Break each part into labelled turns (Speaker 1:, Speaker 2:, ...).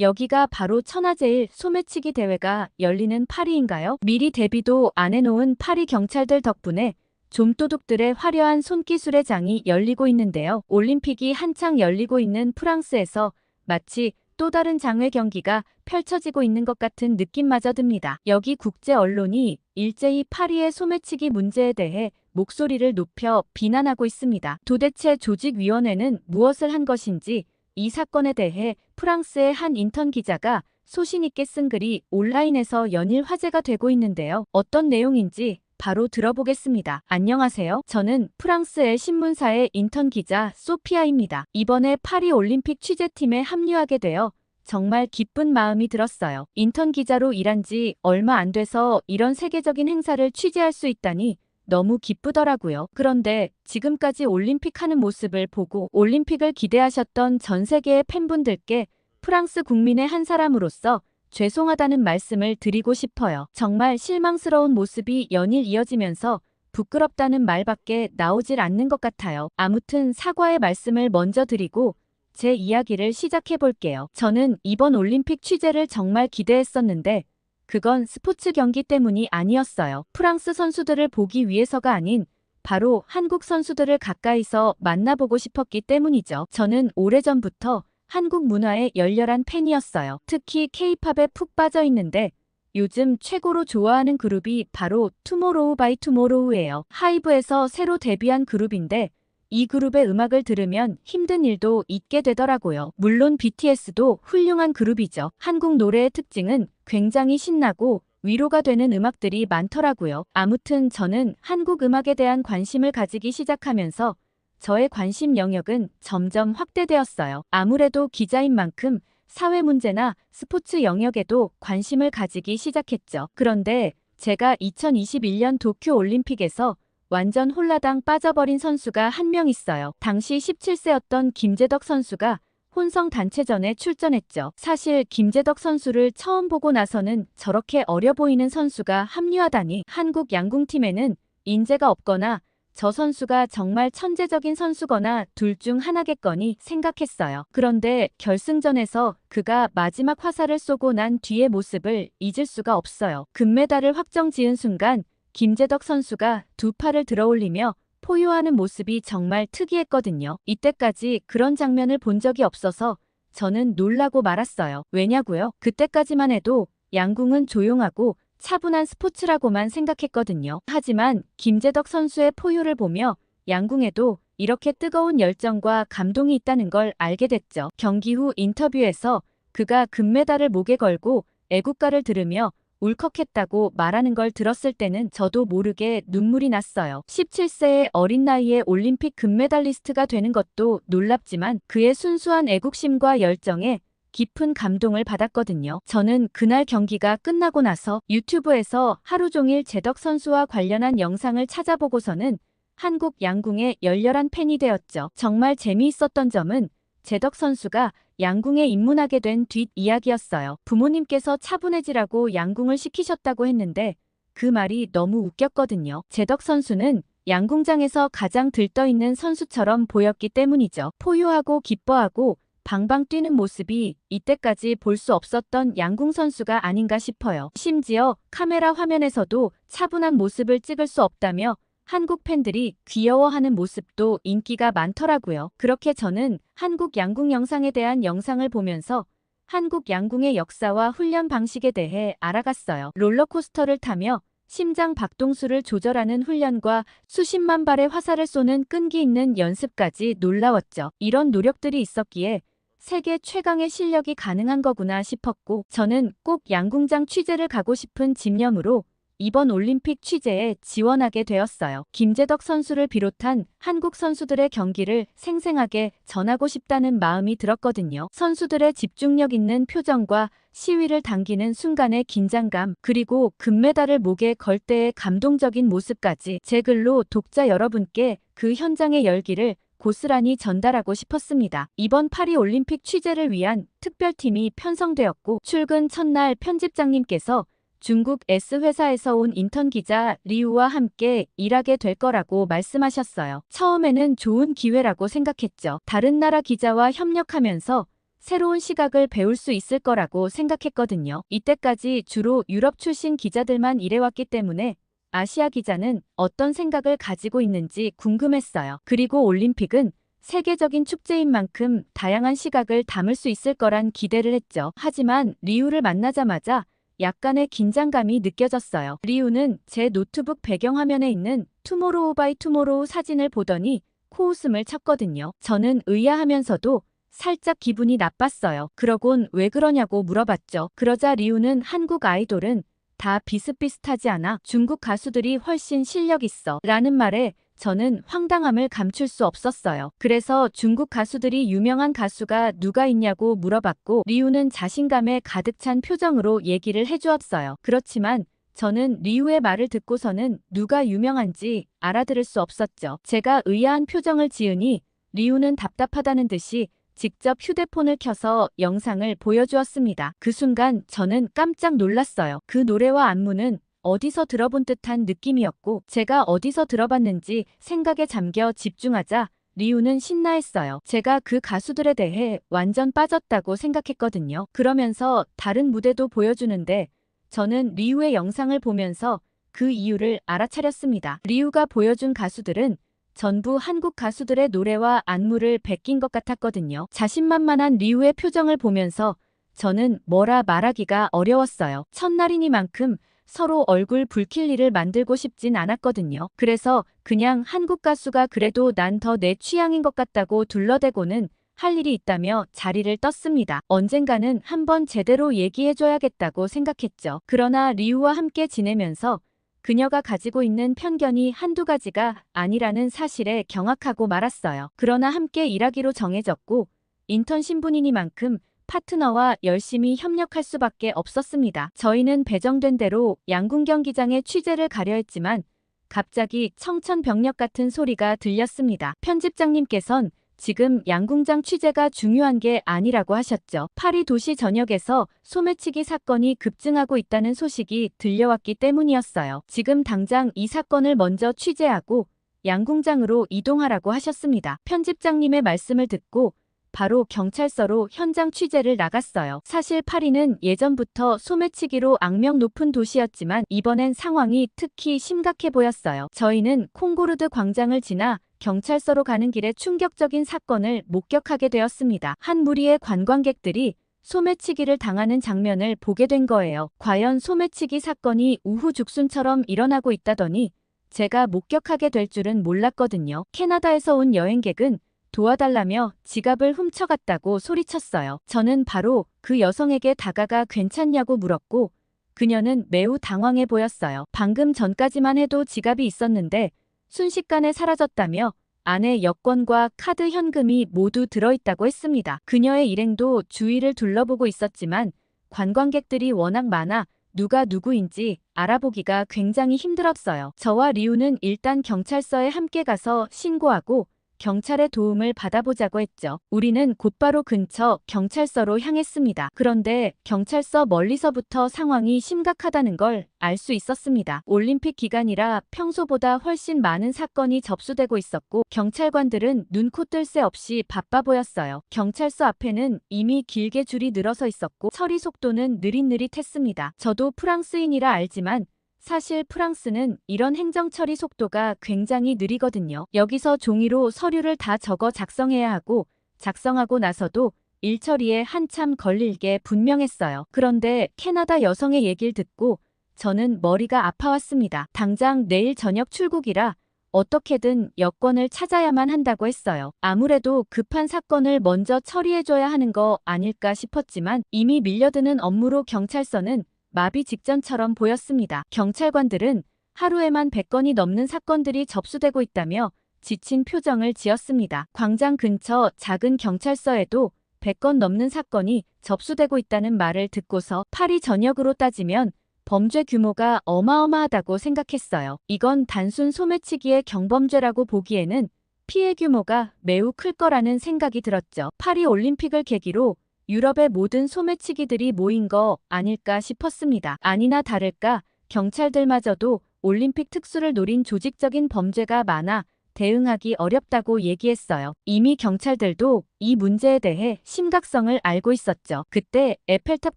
Speaker 1: 여기가 바로 천하제일 소매치기 대회가 열리는 파리인가요? 미리 대비도 안 해놓은 파리 경찰들 덕분에 좀도둑들의 화려한 손기술의 장이 열리고 있는데요. 올림픽이 한창 열리고 있는 프랑스에서 마치 또 다른 장외 경기가 펼쳐지고 있는 것 같은 느낌마저 듭니다. 여기 국제 언론이 일제히 파리의 소매치기 문제에 대해 목소리를 높여 비난하고 있습니다. 도대체 조직위원회는 무엇을 한 것인지 이 사건에 대해 프랑스의 한 인턴 기자가 소신 있게 쓴 글이 온라인에서 연일 화제가 되고 있는데요. 어떤 내용인지 바로 들어보겠습니다. 안녕하세요. 저는 프랑스의 신문사의 인턴 기자 소피아입니다. 이번에 파리 올림픽 취재팀에 합류하게 되어 정말 기쁜 마음이 들었어요. 인턴 기자로 일한 지 얼마 안 돼서 이런 세계적인 행사를 취재할 수 있다니 너무 기쁘더라고요. 그런데 지금까지 올림픽 하는 모습을 보고 올림픽을 기대하셨던 전 세계의 팬분들께 프랑스 국민의 한 사람으로서 죄송하다는 말씀을 드리고 싶어요. 정말 실망스러운 모습이 연일 이어지면서 부끄럽다는 말밖에 나오질 않는 것 같아요. 아무튼 사과의 말씀을 먼저 드리고 제 이야기를 시작해 볼게요. 저는 이번 올림픽 취재를 정말 기대했었는데 그건 스포츠 경기 때문이 아니었어요. 프랑스 선수들을 보기 위해서가 아닌 바로 한국 선수들을 가까이서 만나보고 싶었기 때문이죠. 저는 오래전부터 한국 문화의 열렬한 팬이었어요. 특히 K-팝에 푹 빠져 있는데 요즘 최고로 좋아하는 그룹이 바로 투모로우 바이 투모로우예요. 하이브에서 새로 데뷔한 그룹인데 이 그룹의 음악을 들으면 힘든 일도 잊게 되더라고요. 물론 BTS도 훌륭한 그룹이죠. 한국 노래의 특징은 굉장히 신나고 위로가 되는 음악들이 많더라고요. 아무튼 저는 한국 음악에 대한 관심을 가지기 시작하면서 저의 관심 영역은 점점 확대되었어요. 아무래도 기자인 만큼 사회 문제나 스포츠 영역에도 관심을 가지기 시작했죠. 그런데 제가 2021년 도쿄 올림픽에서 완전 홀라당 빠져버린 선수가 한 명 있어요. 당시 17세였던 김재덕 선수가 혼성 단체전에 출전했죠. 사실 김재덕 선수를 처음 보고 나서는 저렇게 어려 보이는 선수가 합류하다니 한국 양궁팀에는 인재가 없거나 저 선수가 정말 천재적인 선수거나 둘 중 하나겠거니 생각했어요. 그런데 결승전에서 그가 마지막 화살을 쏘고 난 뒤의 모습을 잊을 수가 없어요. 금메달을 확정 지은 순간 김재덕 선수가 두 팔을 들어올리며 포효하는 모습이 정말 특이했거든요. 이때까지 그런 장면을 본 적이 없어서 저는 놀라고 말았어요. 왜냐고요? 그때까지만 해도 양궁은 조용하고 차분한 스포츠라고만 생각했거든요. 하지만 김재덕 선수의 포효를 보며 양궁에도 이렇게 뜨거운 열정과 감동이 있다는 걸 알게 됐죠. 경기 후 인터뷰에서 그가 금메달을 목에 걸고 애국가를 들으며 울컥했다고 말하는 걸 들었을 때는 저도 모르게 눈물이 났어요. 17세의 어린 나이에 올림픽 금메달리스트가 되는 것도 놀랍지만 그의 순수한 애국심과 열정에 깊은 감동을 받았거든요. 저는 그날 경기가 끝나고 나서 유튜브에서 하루 종일 재덕 선수와 관련한 영상을 찾아보고서는 한국 양궁의 열렬한 팬이 되었죠. 정말 재미있었던 점은 재덕 선수가 양궁에 입문하게 된 뒷이야기였어요. 부모님께서 차분해지라고 양궁을 시키셨다고 했는데 그 말이 너무 웃겼거든요. 재덕 선수는 양궁장에서 가장 들떠있는 선수처럼 보였기 때문이죠. 포효하고 기뻐하고 방방 뛰는 모습이 이때까지 볼 수 없었던 양궁 선수가 아닌가 싶어요. 심지어 카메라 화면에서도 차분한 모습을 찍을 수 없다며 한국 팬들이 귀여워하는 모습도 인기가 많더라고요. 그렇게 저는 한국 양궁 영상에 대한 영상을 보면서 한국 양궁의 역사와 훈련 방식에 대해 알아갔어요. 롤러코스터를 타며 심장 박동수를 조절하는 훈련과 수십만 발의 화살을 쏘는 끈기 있는 연습까지 놀라웠죠. 이런 노력들이 있었기에 세계 최강의 실력이 가능한 거구나 싶었고 저는 꼭 양궁장 취재를 가고 싶은 집념으로 이번 올림픽 취재에 지원하게 되었어요. 김재덕 선수를 비롯한 한국 선수들의 경기를 생생하게 전하고 싶다는 마음이 들었거든요. 선수들의 집중력 있는 표정과 시위를 당기는 순간의 긴장감, 그리고 금메달을 목에 걸 때의 감동적인 모습까지 제 글로 독자 여러분께 그 현장의 열기를 고스란히 전달하고 싶었습니다. 이번 파리 올림픽 취재를 위한 특별팀이 편성되었고 출근 첫날 편집장님께서 중국 S회사에서 온 인턴 기자 리우와 함께 일하게 될 거라고 말씀하셨어요. 처음에는 좋은 기회라고 생각했죠. 다른 나라 기자와 협력하면서 새로운 시각을 배울 수 있을 거라고 생각했거든요. 이때까지 주로 유럽 출신 기자들만 일해왔기 때문에 아시아 기자는 어떤 생각을 가지고 있는지 궁금했어요. 그리고 올림픽은 세계적인 축제인 만큼 다양한 시각을 담을 수 있을 거란 기대를 했죠. 하지만 리우를 만나자마자 약간의 긴장감이 느껴졌어요. 리우는 제 노트북 배경화면에 있는 투모로우 바이 투모로우 사진을 보더니 코웃음을 쳤거든요. 저는 의아하면서도 살짝 기분이 나빴어요. 그러곤 왜 그러냐고 물어봤죠. 그러자 리우는 한국 아이돌은 다 비슷비슷하지 않아. 중국 가수들이 훨씬 실력 있어. 라는 말에 저는 황당함을 감출 수 없었어요. 그래서 중국 가수들이 유명한 가수가 누가 있냐고 물어봤고 리우는 자신감에 가득 찬 표정으로 얘기를 해주었어요. 그렇지만 저는 리우의 말을 듣고서는 누가 유명한지 알아들을 수 없었죠. 제가 의아한 표정을 지으니 리우는 답답하다는 듯이 직접 휴대폰을 켜서 영상을 보여주었습니다. 그 순간 저는 깜짝 놀랐어요. 그 노래와 안무는 어디서 들어본 듯한 느낌이었고 제가 어디서 들어봤는지 생각에 잠겨 집중하자 리우는 신나했어요. 제가 그 가수들에 대해 완전 빠졌다고 생각했거든요. 그러면서 다른 무대도 보여주는데 저는 리우의 영상을 보면서 그 이유를 알아차렸습니다. 리우가 보여준 가수들은 전부 한국 가수들의 노래와 안무를 베낀 것 같았거든요. 자신만만한 리우의 표정을 보면서 저는 뭐라 말하기가 어려웠어요. 첫날이니만큼 서로 얼굴 붉힐 일을 만들고 싶진 않았거든요. 그래서 그냥 한국 가수가 그래도 난 더 내 취향인 것 같다고 둘러대고는 할 일이 있다며 자리를 떴습니다. 언젠가는 한번 제대로 얘기해줘야겠다고 생각했죠. 그러나 리우와 함께 지내면서 그녀가 가지고 있는 편견이 한두 가지가 아니라는 사실에 경악하고 말았어요. 그러나 함께 일하기로 정해졌고 인턴 신분이니만큼 파트너와 열심히 협력할 수밖에 없었습니다. 저희는 배정된 대로 양궁 경기장에 취재를 가려 했지만 갑자기 청천벽력 같은 소리가 들렸습니다. 편집장님께선 지금 양궁장 취재가 중요한 게 아니라고 하셨죠. 파리 도시 전역에서 소매치기 사건이 급증하고 있다는 소식이 들려왔기 때문이었어요. 지금 당장 이 사건을 먼저 취재하고 양궁장으로 이동하라고 하셨습니다. 편집장님의 말씀을 듣고 바로 경찰서로 현장 취재를 나갔어요. 사실 파리는 예전부터 소매치기로 악명 높은 도시였지만 이번엔 상황이 특히 심각해 보였어요. 저희는 콩고르드 광장을 지나 경찰서로 가는 길에 충격적인 사건을 목격하게 되었습니다. 한 무리의 관광객들이 소매치기를 당하는 장면을 보게 된 거예요. 과연 소매치기 사건이 우후죽순처럼 일어나고 있다더니 제가 목격하게 될 줄은 몰랐거든요. 캐나다에서 온 여행객은 도와달라며 지갑을 훔쳐갔다고 소리쳤어요. 저는 바로 그 여성에게 다가가 괜찮냐고 물었고 그녀는 매우 당황해 보였어요. 방금 전까지만 해도 지갑이 있었는데 순식간에 사라졌다며 안에 여권과 카드 현금이 모두 들어있다고 했습니다. 그녀의 일행도 주위를 둘러보고 있었지만 관광객들이 워낙 많아 누가 누구인지 알아보기가 굉장히 힘들었어요. 저와 리우는 일단 경찰서에 함께 가서 신고하고 경찰의 도움을 받아보자고 했죠. 우리는 곧바로 근처 경찰서로 향했습니다. 그런데 경찰서 멀리서부터 상황이 심각하다는 걸 알 수 있었습니다. 올림픽 기간이라 평소보다 훨씬 많은 사건이 접수되고 있었고 경찰관들은 눈코 뜰 새 없이 바빠 보였어요. 경찰서 앞에는 이미 길게 줄이 늘어서 있었고 처리 속도는 느릿느릿했습니다. 저도 프랑스인이라 알지만 사실 프랑스는 이런 행정 처리 속도가 굉장히 느리거든요. 여기서 종이로 서류를 다 적어 작성해야 하고 작성하고 나서도 일 처리에 한참 걸릴 게 분명했어요. 그런데 캐나다 여성의 얘기를 듣고 저는 머리가 아파왔습니다. 당장 내일 저녁 출국이라 어떻게든 여권을 찾아야만 한다고 했어요. 아무래도 급한 사건을 먼저 처리해줘야 하는 거 아닐까 싶었지만 이미 밀려드는 업무로 경찰서는 마비 직전처럼 보였습니다. 경찰관들은 하루에만 100건이 넘는 사건들이 접수되고 있다며 지친 표정을 지었습니다. 광장 근처 작은 경찰서에도 100건 넘는 사건이 접수되고 있다는 말을 듣고서 파리 전역으로 따지면 범죄 규모가 어마어마하다고 생각했어요. 이건 단순 소매치기의 경범죄라고 보기에는 피해 규모가 매우 클 거라는 생각이 들었죠. 파리 올림픽을 계기로 유럽의 모든 소매치기들이 모인 거 아닐까 싶었습니다. 아니나 다를까 경찰들마저도 올림픽 특수를 노린 조직적인 범죄가 많아 대응하기 어렵다고 얘기했어요. 이미 경찰들도 이 문제에 대해 심각성을 알고 있었죠. 그때 에펠탑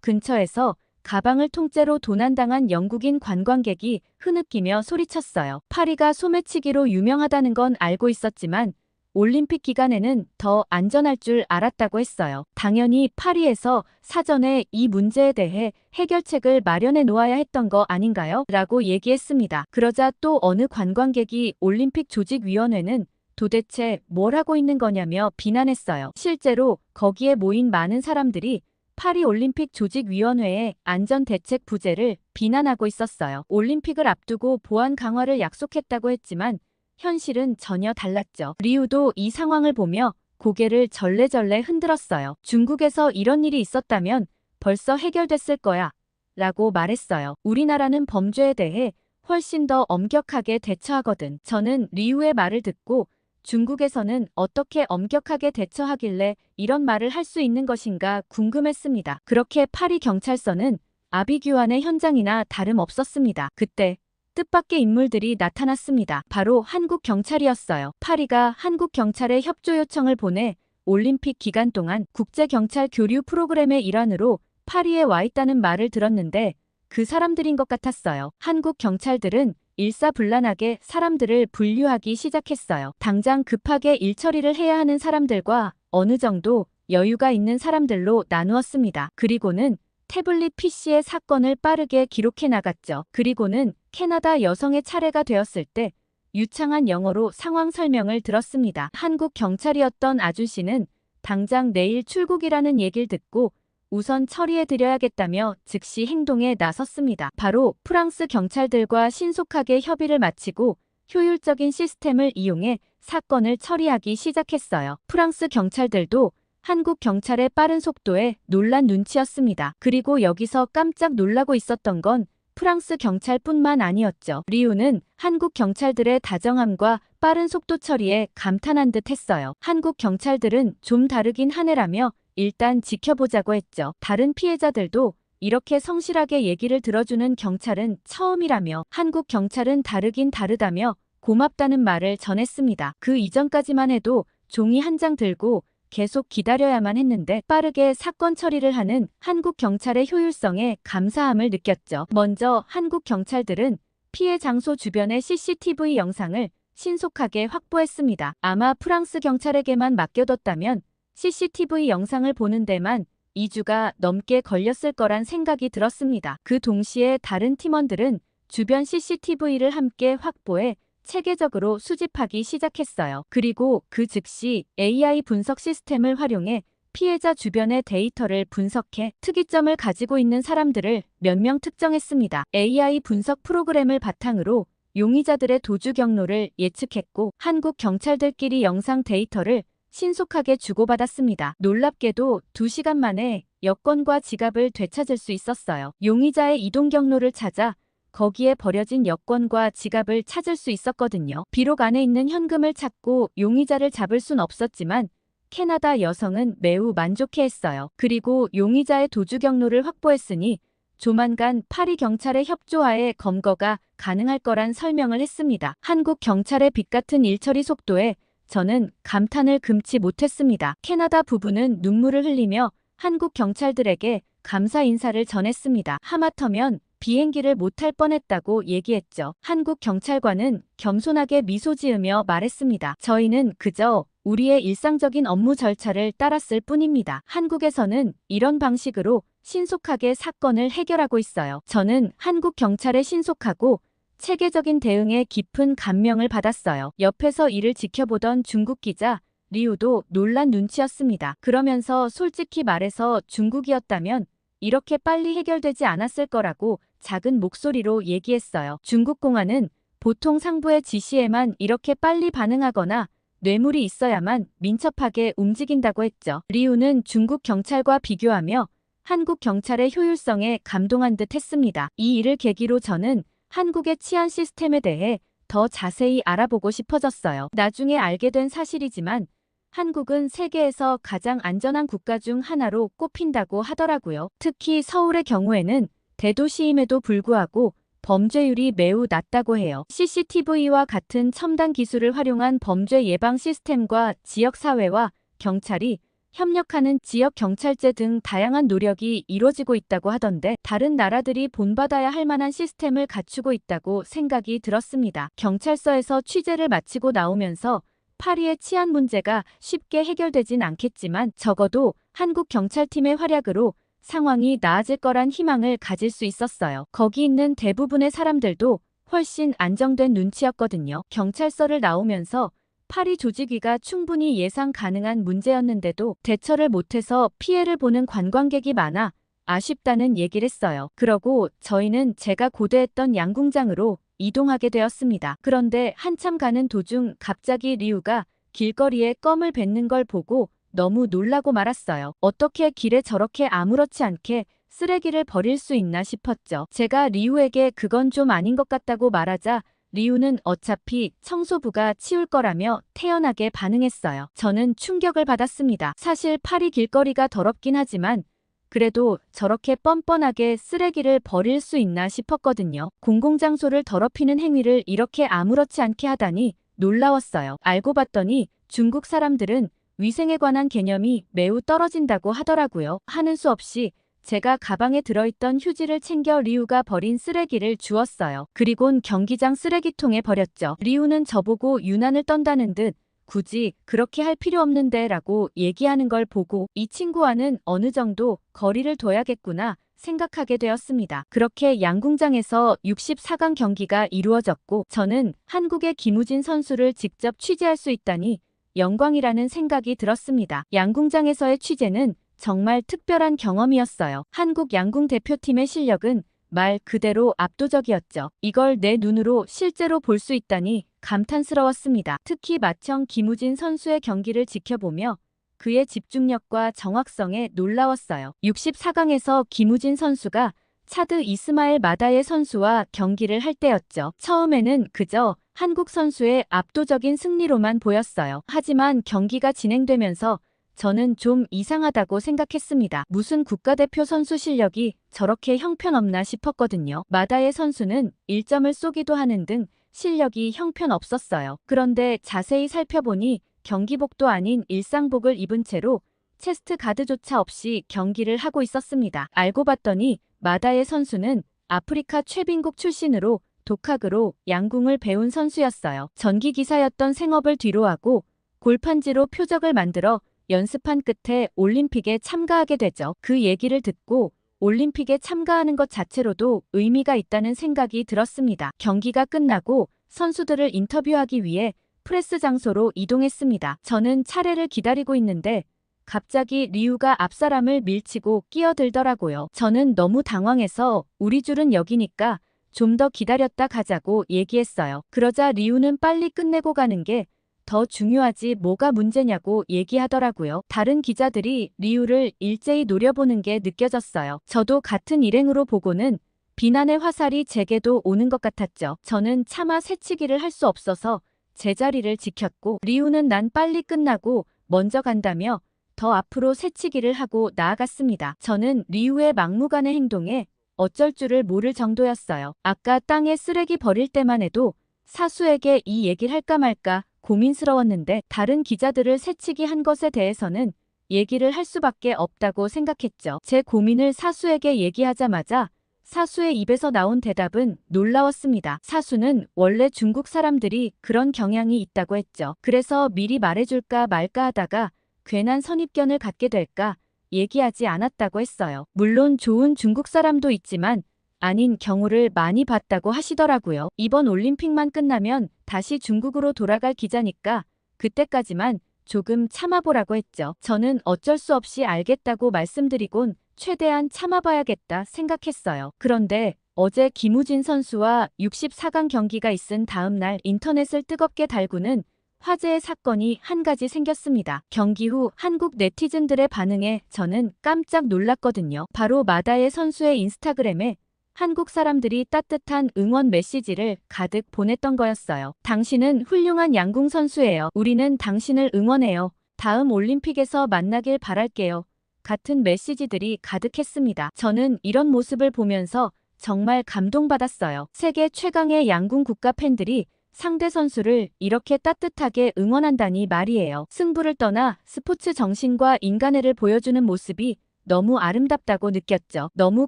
Speaker 1: 근처에서 가방을 통째로 도난당한 영국인 관광객이 흐느끼며 소리쳤어요. 파리가 소매치기로 유명하다는 건 알고 있었지만 올림픽 기간에는 더 안전할 줄 알았다고 했어요. 당연히 파리에서 사전에 이 문제에 대해 해결책을 마련해 놓아야 했던 거 아닌가요? 라고 얘기했습니다. 그러자 또 어느 관광객이 올림픽 조직위원회는 도대체 뭘 하고 있는 거냐며 비난했어요. 실제로 거기에 모인 많은 사람들이 파리 올림픽 조직위원회의 안전대책 부재를 비난하고 있었어요. 올림픽을 앞두고 보안 강화를 약속했다고 했지만 현실은 전혀 달랐죠. 리우도 이 상황을 보며 고개를 절레절레 흔들었어요. 중국에서 이런 일이 있었다면 벌써 해결됐을 거야 라고 말했어요. 우리나라는 범죄에 대해 훨씬 더 엄격하게 대처하거든. 저는 리우의 말을 듣고 중국에서는 어떻게 엄격하게 대처하길래 이런 말을 할 수 있는 것인가 궁금했습니다. 그렇게 파리 경찰서는 아비규환의 현장이나 다름없었습니다. 그때 뜻밖의 인물들이 나타났습니다. 바로 한국 경찰이었어요. 파리가 한국 경찰에 협조 요청을 보내 올림픽 기간 동안 국제경찰 교류 프로그램의 일환으로 파리에 와 있다는 말을 들었는데 그 사람들인 것 같았어요. 한국 경찰들은 일사불란하게 사람들을 분류하기 시작했어요. 당장 급하게 일 처리를 해야 하는 사람들과 어느 정도 여유가 있는 사람들로 나누었습니다. 그리고는 태블릿 PC에 사건을 빠르게 기록해 나갔죠. 그리고는 캐나다 여성의 차례가 되었을 때 유창한 영어로 상황 설명을 들었습니다. 한국 경찰이었던 아준씨는 당장 내일 출국이라는 얘기를 듣고 우선 처리해드려야겠다며 즉시 행동에 나섰습니다. 바로 프랑스 경찰들과 신속하게 협의를 마치고 효율적인 시스템을 이용해 사건을 처리하기 시작했어요. 프랑스 경찰들도 한국 경찰의 빠른 속도에 놀란 눈치였습니다. 그리고 여기서 깜짝 놀라고 있었던 건 프랑스 경찰뿐만 아니었죠. 리우는 한국 경찰들의 다정함과 빠른 속도 처리에 감탄한 듯 했어요. 한국 경찰들은 좀 다르긴 하네라며 일단 지켜보자고 했죠. 다른 피해자들도 이렇게 성실하게 얘기를 들어주는 경찰은 처음이라며 한국 경찰은 다르긴 다르다며 고맙다는 말을 전했습니다. 그 이전까지만 해도 종이 한 장 들고 계속 기다려야만 했는데 빠르게 사건 처리를 하는 한국 경찰의 효율성에 감사함을 느꼈죠. 먼저 한국 경찰들은 피해 장소 주변의 CCTV 영상을 신속하게 확보했습니다. 아마 프랑스 경찰에게만 맡겨뒀다면 CCTV 영상을 보는 데만 2주가 넘게 걸렸을 거란 생각이 들었습니다. 그 동시에 다른 팀원들은 주변 CCTV를 함께 확보해 체계적으로 수집하기 시작했어요. 그리고 그 즉시 AI 분석 시스템을 활용해 피해자 주변의 데이터를 분석해 특이점을 가지고 있는 사람들을 몇 명 특정했습니다. AI 분석 프로그램을 바탕으로 용의자들의 도주 경로를 예측했고 한국 경찰들끼리 영상 데이터를 신속하게 주고받았습니다. 놀랍게도 2시간 만에 여권과 지갑을 되찾을 수 있었어요. 용의자의 이동 경로를 찾아 거기에 버려진 여권과 지갑을 찾을 수 있었거든요. 비록 안에 있는 현금을 찾고 용의자를 잡을 순 없었지만 캐나다 여성은 매우 만족해했어요. 그리고 용의자의 도주 경로를 확보했으니 조만간 파리 경찰의 협조하에 검거가 가능할 거란 설명을 했습니다. 한국 경찰의 빛 같은 일처리 속도에 저는 감탄을 금치 못했습니다. 캐나다 부부는 눈물을 흘리며 한국 경찰들에게 감사 인사를 전했습니다. 하마터면 비행기를 못 탈 뻔했다고 얘기했죠. 한국 경찰관은 겸손하게 미소 지으며 말했습니다. 저희는 그저 우리의 일상적인 업무 절차를 따랐을 뿐입니다. 한국에서는 이런 방식으로 신속하게 사건을 해결하고 있어요. 저는 한국 경찰의 신속하고 체계적인 대응에 깊은 감명을 받았어요. 옆에서 이를 지켜보던 중국 기자 리우도 놀란 눈치였습니다. 그러면서 솔직히 말해서 중국이었다면 이렇게 빨리 해결되지 않았을 거라고 작은 목소리로 얘기했어요. 중국 공안은 보통 상부의 지시에만 이렇게 빨리 반응하거나 뇌물이 있어야만 민첩하게 움직인다고 했죠. 리우는 중국 경찰과 비교하며 한국 경찰의 효율성에 감동한 듯 했습니다. 이 일을 계기로 저는 한국의 치안 시스템에 대해 더 자세히 알아보고 싶어졌어요. 나중에 알게 된 사실이지만 한국은 세계에서 가장 안전한 국가 중 하나로 꼽힌다고 하더라고요. 특히 서울의 경우에는 대도시임에도 불구하고 범죄율이 매우 낮다고 해요. CCTV와 같은 첨단 기술을 활용한 범죄 예방 시스템과 지역사회와 경찰이 협력하는 지역경찰제 등 다양한 노력이 이루어지고 있다고 하던데 다른 나라들이 본받아야 할 만한 시스템을 갖추고 있다고 생각이 들었습니다. 경찰서에서 취재를 마치고 나오면서 파리의 치안 문제가 쉽게 해결되진 않겠지만 적어도 한국 경찰팀의 활약으로 상황이 나아질 거란 희망을 가질 수 있었어요. 거기 있는 대부분의 사람들도 훨씬 안정된 눈치였거든요. 경찰서를 나오면서 파리 조직위가 충분히 예상 가능한 문제였는데도 대처를 못해서 피해를 보는 관광객이 많아 아쉽다는 얘기를 했어요. 그러고 저희는 제가 고대했던 양궁장으로 이동하게 되었습니다. 그런데 한참 가는 도중 갑자기 리우가 길거리에 껌을 뱉는 걸 보고 너무 놀라고 말았어요. 어떻게 길에 저렇게 아무렇지 않게 쓰레기를 버릴 수 있나 싶었죠. 제가 리우에게 그건 좀 아닌 것 같다고 말하자 리우는 어차피 청소부가 치울 거라며 태연하게 반응했어요. 저는 충격을 받았습니다. 사실 파리 길거리가 더럽긴 하지만 그래도 저렇게 뻔뻔하게 쓰레기를 버릴 수 있나 싶었거든요. 공공장소를 더럽히는 행위를 이렇게 아무렇지 않게 하다니 놀라웠어요. 알고 봤더니 중국 사람들은 위생에 관한 개념이 매우 떨어진다고 하더라고요. 하는 수 없이 제가 가방에 들어있던 휴지를 챙겨 리우가 버린 쓰레기를 주웠어요. 그리곤 경기장 쓰레기통에 버렸죠. 리우는 저보고 유난을 떤다는 듯 굳이 그렇게 할 필요 없는데 라고 얘기하는 걸 보고 이 친구와는 어느 정도 거리를 둬야겠구나 생각하게 되었습니다. 그렇게 양궁장에서 64강 경기가 이루어졌고 저는 한국의 김우진 선수를 직접 취재할 수 있다니 영광이라는 생각이 들었습니다. 양궁장에서의 취재는 정말 특별한 경험이었어요. 한국 양궁 대표팀의 실력은 말 그대로 압도적이었죠. 이걸 내 눈으로 실제로 볼 수 있다니 감탄스러웠습니다. 특히 마청 김우진 선수의 경기를 지켜보며 그의 집중력과 정확성에 놀라웠어요. 64강에서 김우진 선수가 차드 이스마엘 마다예 선수와 경기를 할 때였죠. 처음에는 그저 한국 선수의 압도적인 승리로만 보였어요. 하지만 경기가 진행되면서 저는 좀 이상하다고 생각했습니다. 무슨 국가대표 선수 실력이 저렇게 형편없나 싶었거든요. 마다예 선수는 1점을 쏘기도 하는 등 실력이 형편없었어요. 그런데 자세히 살펴보니 경기복도 아닌 일상복을 입은 채로 체스트 가드조차 없이 경기를 하고 있었습니다. 알고 봤더니 마다예 선수는 아프리카 최빈국 출신으로 독학으로 양궁을 배운 선수였어요. 전기기사였던 생업을 뒤로하고 골판지로 표적을 만들어 연습한 끝에 올림픽에 참가하게 되죠. 그 얘기를 듣고 올림픽에 참가하는 것 자체로도 의미가 있다는 생각이 들었습니다. 경기가 끝나고 선수들을 인터뷰하기 위해 프레스 장소로 이동했습니다. 저는 차례를 기다리고 있는데 갑자기 리우가 앞사람을 밀치고 끼어들더라고요. 저는 너무 당황해서 우리 줄은 여기니까 좀 더 기다렸다 가자고 얘기했어요. 그러자 리우는 빨리 끝내고 가는 게 더 중요하지 뭐가 문제냐고 얘기하더라고요. 다른 기자들이 리우를 일제히 노려보는 게 느껴졌어요. 저도 같은 일행으로 보고는 비난의 화살이 제게도 오는 것 같았죠. 저는 차마 새치기를 할 수 없어서 제자리를 지켰고 리우는 난 빨리 끝나고 먼저 간다며 더 앞으로 새치기를 하고 나아갔습니다. 저는 리우의 막무가내 행동에 어쩔 줄을 모를 정도였어요. 아까 땅에 쓰레기 버릴 때만 해도 사수에게 이 얘기를 할까 말까 고민스러웠는데 다른 기자들을 새치기 한 것에 대해서는 얘기를 할 수밖에 없다고 생각했죠. 제 고민을 사수에게 얘기하자마자 사수의 입에서 나온 대답은 놀라웠습니다. 사수는 원래 중국 사람들이 그런 경향이 있다고 했죠. 그래서 미리 말해줄까 말까 하다가 괜한 선입견을 갖게 될까 얘기하지 않았다고 했어요. 물론 좋은 중국 사람도 있지만 아닌 경우를 많이 봤다고 하시더라고요. 이번 올림픽만 끝나면 다시 중국으로 돌아갈 기자니까 그때까지만 조금 참아보라고 했죠. 저는 어쩔 수 없이 알겠다고 말씀드리곤 최대한 참아봐야겠다 생각했어요. 그런데 어제 김우진 선수와 64강 경기가 있은 다음 날 인터넷을 뜨겁게 달구는 화제의 사건이 한 가지 생겼습니다. 경기 후 한국 네티즌들의 반응에 저는 깜짝 놀랐거든요. 바로 마다예 선수의 인스타그램에 한국 사람들이 따뜻한 응원 메시지를 가득 보냈던 거였어요. 당신은 훌륭한 양궁 선수예요. 우리는 당신을 응원해요. 다음 올림픽에서 만나길 바랄게요. 같은 메시지들이 가득했습니다. 저는 이런 모습을 보면서 정말 감동받았어요. 세계 최강의 양궁 국가 팬들이 상대 선수를 이렇게 따뜻하게 응원한다니 말이에요. 승부를 떠나 스포츠 정신과 인간애를 보여주는 모습이 너무 아름답다고 느꼈죠. 너무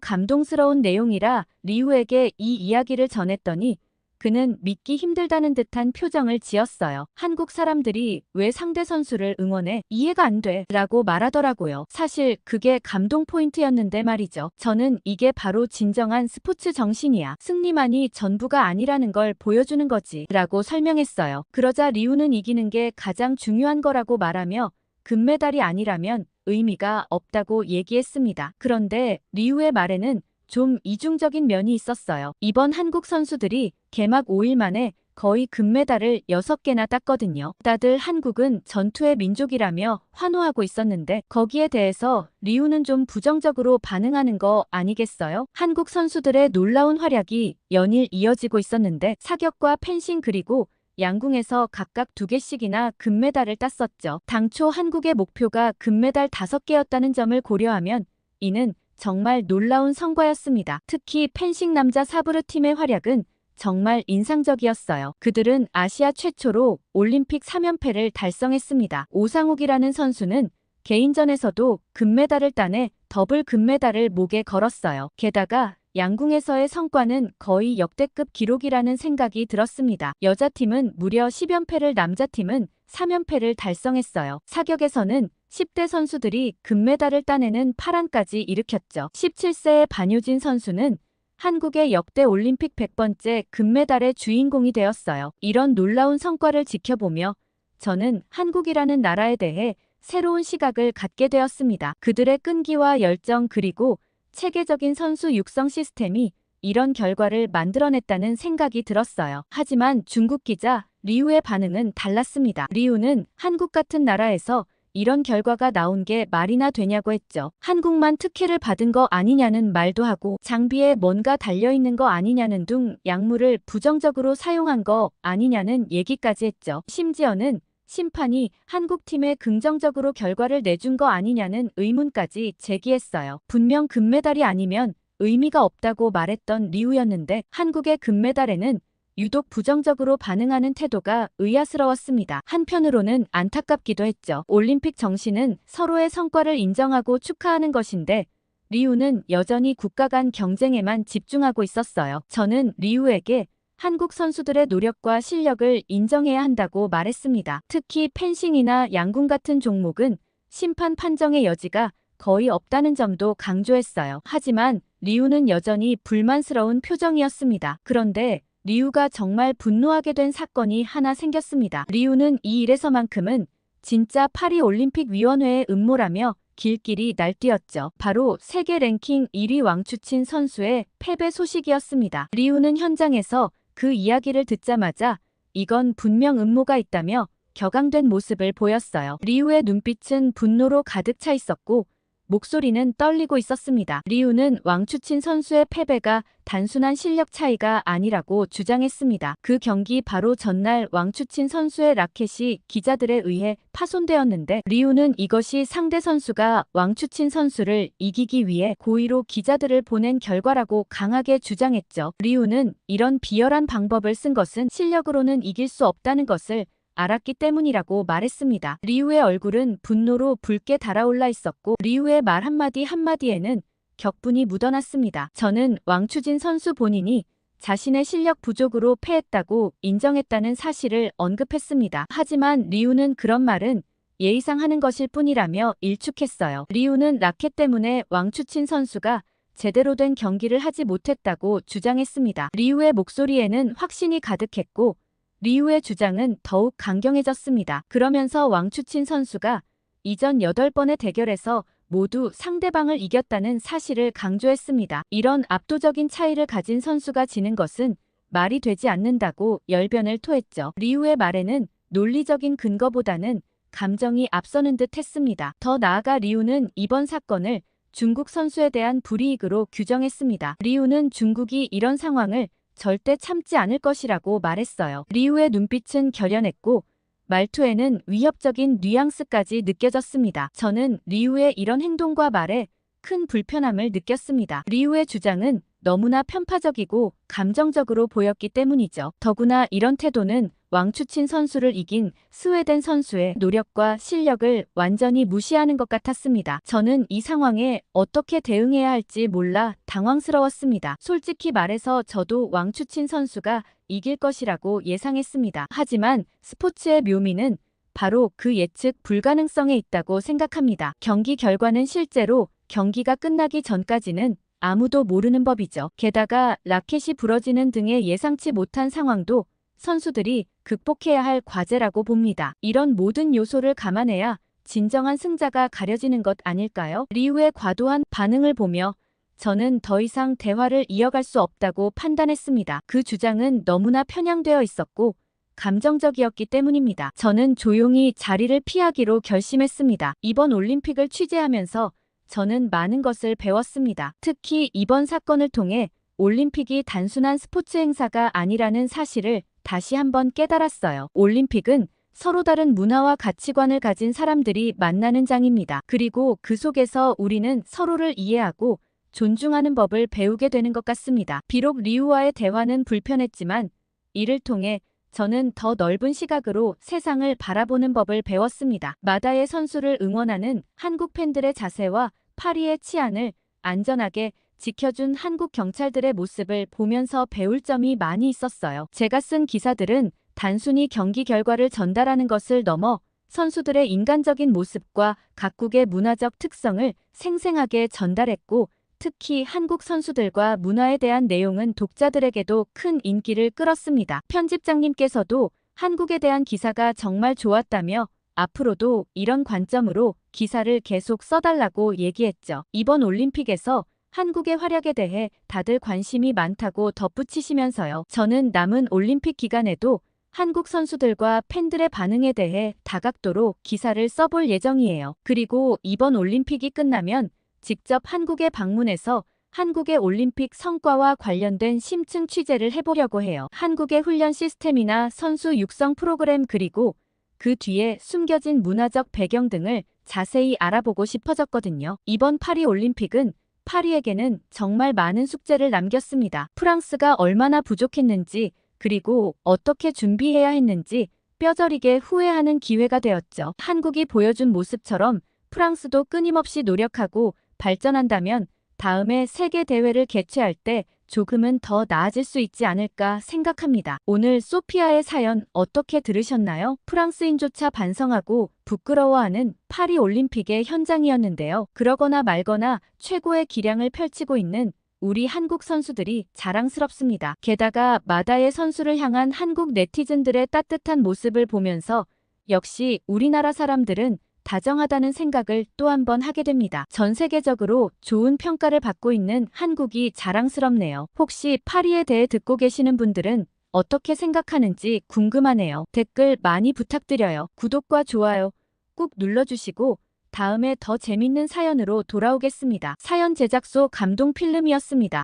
Speaker 1: 감동스러운 내용이라 리우에게 이 이야기를 전했더니 그는 믿기 힘들다는 듯한 표정을 지었어요. 한국 사람들이 왜 상대 선수를 응원해? 이해가 안 돼. 라고 말하더라고요. 사실 그게 감동 포인트였는데 말이죠. 저는 이게 바로 진정한 스포츠 정신이야. 승리만이 전부가 아니라는 걸 보여주는 거지. 라고 설명했어요. 그러자 리우는 이기는 게 가장 중요한 거라고 말하며 금메달이 아니라면 의미가 없다고 얘기했습니다. 그런데 리우의 말에는 좀 이중적인 면이 있었어요. 이번 한국 선수들이 개막 5일 만에 거의 금메달을 6개나 땄거든요. 다들 한국은 전투의 민족이라며 환호하고 있었는데 거기에 대해서 리우는 좀 부정적으로 반응하는 거 아니겠어요? 한국 선수들의 놀라운 활약이 연일 이어지고 있었는데 사격과 펜싱 그리고 양궁에서 각각 2개씩이나 금메달을 땄었죠. 당초 한국의 목표가 금메달 5개였다는 점을 고려하면 이는 정말 놀라운 성과였습니다. 특히 펜싱 남자 사브르 팀의 활약은 정말 인상적이었어요. 그들은 아시아 최초로 올림픽 3연패를 달성했습니다. 오상욱이라는 선수는 개인전에서도 금메달을 따내 더블 금메달을 목에 걸었어요. 게다가 양궁에서의 성과는 거의 역대급 기록이라는 생각이 들었습니다. 여자팀은 무려 10연패를 남자팀은 3연패를 달성했어요. 사격에서는 10대 선수들이 금메달을 따내는 파란까지 일으켰죠. 17세의 반효진 선수는 한국의 역대 올림픽 100번째 금메달의 주인공이 되었어요. 이런 놀라운 성과를 지켜보며 저는 한국이라는 나라에 대해 새로운 시각을 갖게 되었습니다. 그들의 끈기와 열정 그리고 체계적인 선수 육성 시스템이 이런 결과를 만들어냈다는 생각이 들었어요. 하지만 중국 기자 리우의 반응은 달랐습니다. 리우는 한국 같은 나라에서 이런 결과가 나온 게 말이나 되냐고 했죠. 한국만 특혜를 받은 거 아니냐는 말도 하고 장비에 뭔가 달려있는 거 아니냐는 등 약물을 부정적으로 사용한 거 아니냐는 얘기까지 했죠. 심지어는 심판이 한국팀에 긍정적으로 결과를 내준 거 아니냐는 의문까지 제기했어요. 분명 금메달이 아니면 의미가 없다고 말했던 리우였는데 한국의 금메달에는 유독 부정적으로 반응하는 태도가 의아스러웠습니다. 한편으로는 안타깝기도 했죠. 올림픽 정신은 서로의 성과를 인정하고 축하하는 것인데 리우는 여전히 국가 간 경쟁에만 집중하고 있었어요. 저는 리우에게 한국 선수들의 노력과 실력을 인정해야 한다고 말했습니다. 특히 펜싱이나 양궁 같은 종목은 심판 판정의 여지가 거의 없다는 점도 강조했어요. 하지만 리우는 여전히 불만스러운 표정이었습니다. 그런데 리우가 정말 분노하게 된 사건이 하나 생겼습니다. 리우는 이 일에서만큼은 진짜 파리올림픽위원회의 음모라며 길길이 날뛰었죠. 바로 세계 랭킹 1위 왕추친 선수의 패배 소식이었습니다. 리우는 현장에서 그 이야기를 듣자마자 이건 분명 음모가 있다며 격앙된 모습을 보였어요. 리우의 눈빛은 분노로 가득 차 있었고 목소리는 떨리고 있었습니다. 리우는 왕추친 선수의 패배가 단순한 실력 차이가 아니라고 주장했습니다. 그 경기 바로 전날 왕추친 선수의 라켓이 기자들에 의해 파손되었는데 리우는 이것이 상대 선수가 왕추친 선수를 이기기 위해 고의로 기자들을 보낸 결과라고 강하게 주장했죠. 리우는 이런 비열한 방법을 쓴 것은 실력으로는 이길 수 없다는 것을 알았기 때문이라고 말했습니다. 리우의 얼굴은 분노로 붉게 달아올라 있었고 리우의 말 한마디 한마디에는 격분이 묻어났습니다. 저는 왕추진 선수 본인이 자신의 실력 부족으로 패했다고 인정했다는 사실을 언급했습니다. 하지만 리우는 그런 말은 예의상 하는 것일 뿐이라며 일축했어요. 리우는 라켓 때문에 왕추친 선수가 제대로 된 경기를 하지 못했다고 주장했습니다. 리우의 목소리에는 확신이 가득했고 리우의 주장은 더욱 강경해졌습니다. 그러면서 왕추친 선수가 이전 8번의 대결에서 모두 상대방을 이겼다는 사실을 강조했습니다. 이런 압도적인 차이를 가진 선수가 지는 것은 말이 되지 않는다고 열변을 토했죠. 리우의 말에는 논리적인 근거보다는 감정이 앞서는 듯 했습니다. 더 나아가 리우는 이번 사건을 중국 선수에 대한 불이익으로 규정했습니다. 리우는 중국이 이런 상황을 절대 참지 않을 것이라고 말했어요. 리우의 눈빛은 결연했고 말투에는 위협적인 뉘앙스까지 느껴졌습니다. 저는 리우의 이런 행동과 말에 큰 불편함을 느꼈습니다. 리우의 주장은 너무나 편파적이고 감정적으로 보였기 때문이죠. 더구나 이런 태도는 왕추친 선수를 이긴 스웨덴 선수의 노력과 실력을 완전히 무시하는 것 같았습니다. 저는 이 상황에 어떻게 대응해야 할지 몰라 당황스러웠습니다. 솔직히 말해서 저도 왕추친 선수가 이길 것이라고 예상했습니다. 하지만 스포츠의 묘미는 바로 그 예측 불가능성에 있다고 생각합니다. 경기 결과는 실제로 경기가 끝나기 전까지는 아무도 모르는 법이죠. 게다가 라켓이 부러지는 등의 예상치 못한 상황도 선수들이 극복해야 할 과제라고 봅니다. 이런 모든 요소를 감안해야 진정한 승자가 가려지는 것 아닐까요? 리우의 과도한 반응을 보며 저는 더 이상 대화를 이어갈 수 없다고 판단했습니다. 그 주장은 너무나 편향되어 있었고 감정적이었기 때문입니다. 저는 조용히 자리를 피하기로 결심했습니다. 이번 올림픽을 취재하면서 저는 많은 것을 배웠습니다. 특히 이번 사건을 통해 올림픽이 단순한 스포츠 행사가 아니라는 사실을 다시 한번 깨달았어요. 올림픽은 서로 다른 문화와 가치관을 가진 사람들이 만나는 장입니다. 그리고 그 속에서 우리는 서로를 이해하고 존중하는 법을 배우게 되는 것 같습니다. 비록 리우와의 대화는 불편했지만 이를 통해 저는 더 넓은 시각으로 세상을 바라보는 법을 배웠습니다. 마다의 선수를 응원하는 한국 팬들의 자세와 파리의 치안을 안전하게 지켜준 한국 경찰들의 모습을 보면서 배울 점이 많이 있었어요. 제가 쓴 기사들은 단순히 경기 결과를 전달하는 것을 넘어 선수들의 인간적인 모습과 각국의 문화적 특성을 생생하게 전달했고, 특히 한국 선수들과 문화에 대한 내용은 독자들에게도 큰 인기를 끌었습니다. 편집장님께서도 한국에 대한 기사가 정말 좋았다며 앞으로도 이런 관점으로 기사를 계속 써달라고 얘기했죠. 이번 올림픽에서 한국의 활약에 대해 다들 관심이 많다고 덧붙이시면서요. 저는 남은 올림픽 기간에도 한국 선수들과 팬들의 반응에 대해 다각도로 기사를 써볼 예정이에요. 그리고 이번 올림픽이 끝나면 직접 한국에 방문해서 한국의 올림픽 성과와 관련된 심층 취재를 해보려고 해요. 한국의 훈련 시스템이나 선수 육성 프로그램, 그리고 그 뒤에 숨겨진 문화적 배경 등을 자세히 알아보고 싶어졌거든요. 이번 파리 올림픽은 파리에게는 정말 많은 숙제를 남겼습니다. 프랑스가 얼마나 부족했는지, 그리고 어떻게 준비해야 했는지 뼈저리게 후회하는 기회가 되었죠. 한국이 보여준 모습처럼 프랑스도 끊임없이 노력하고 발전한다면 다음에 세계 대회를 개최할 때 조금은 더 나아질 수 있지 않을까 생각합니다. 오늘 소피아의 사연 어떻게 들으셨나요? 프랑스인조차 반성하고 부끄러워하는 파리 올림픽의 현장이었는데요. 그러거나 말거나 최고의 기량을 펼치고 있는 우리 한국 선수들이 자랑스럽습니다. 게다가 마다의 선수를 향한 한국 네티즌들의 따뜻한 모습을 보면서 역시 우리나라 사람들은 다정하다는 생각을 또 한 번 하게 됩니다. 전 세계적으로 좋은 평가를 받고 있는 한국이 자랑스럽네요. 혹시 파리에 대해 듣고 계시는 분들은 어떻게 생각하는지 궁금하네요. 댓글 많이 부탁드려요. 구독과 좋아요 꾹 눌러주시고 다음에 더 재밌는 사연으로 돌아오겠습니다. 사연 제작소 감동필름이었습니다.